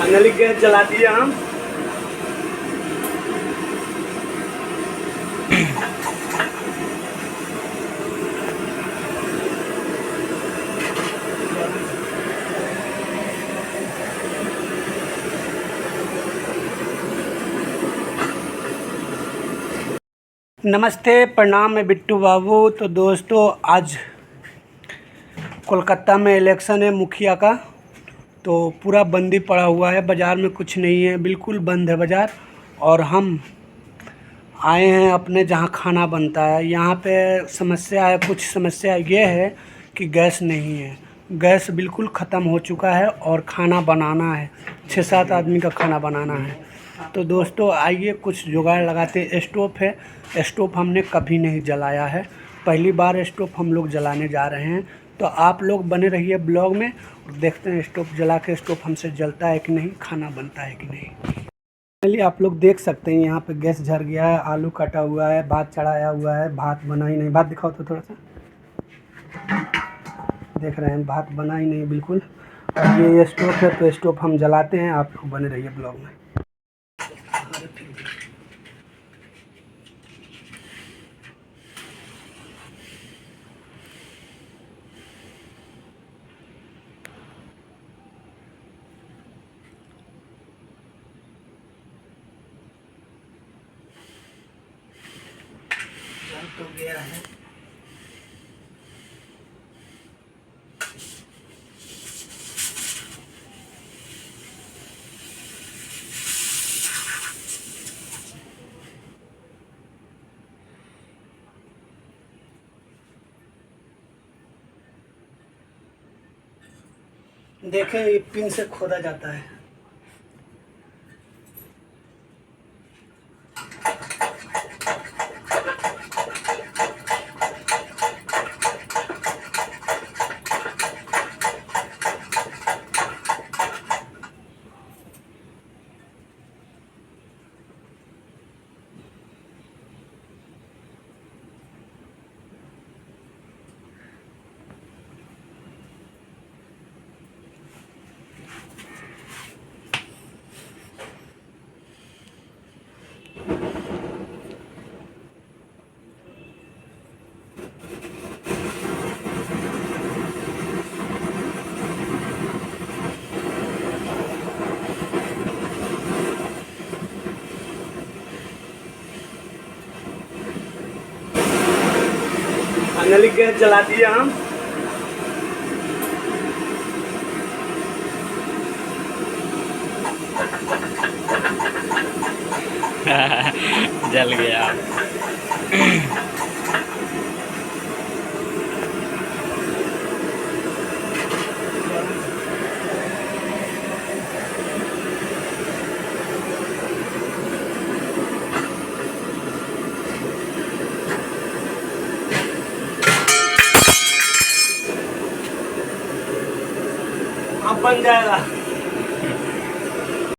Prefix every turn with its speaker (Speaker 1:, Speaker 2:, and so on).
Speaker 1: Finally gas जला दिया हम। नमस्ते, प्रणाम, मैं बिट्टू बाबू। तो दोस्तों, आज कोलकाता में इलेक्शन है मुखिया का, तो पूरा बंदी पड़ा हुआ है। बाज़ार में कुछ नहीं है, बिल्कुल बंद है बाज़ार। और हम आए हैं अपने जहाँ खाना बनता है। यहाँ पे समस्या है, कुछ समस्या ये है कि गैस नहीं है। गैस बिल्कुल ख़त्म हो चुका है और खाना बनाना है, 6-7 आदमी का खाना बनाना है। तो दोस्तों आइए कुछ जुगाड़ लगाते हैं। स्टोव है, स्टोव हमने कभी नहीं जलाया है, पहली बार स्टोव हम लोग जलाने जा रहे हैं। तो आप लोग बने रहिए ब्लॉग में और देखते हैं स्टोव जला के स्टोव हमसे जलता है कि नहीं, खाना बनता है कि नहीं। चलिए, आप लोग देख सकते हैं यहाँ पे गैस झड़ गया है, आलू कटा हुआ है, भात चढ़ाया हुआ है, भात बना ही नहीं। भात दिखाओ तो थोड़ा सा, देख रहे हैं भात बना ही नहीं बिल्कुल। और ये स्टोव है, तो स्टोव हम जलाते हैं। आप लोग बने रहिए ब्लॉग में। तो गया है, देखें ये पिन से खोदा जाता है। फाइनली गैस जला दिया हम।
Speaker 2: जल गया।
Speaker 1: अब बन जाएगा।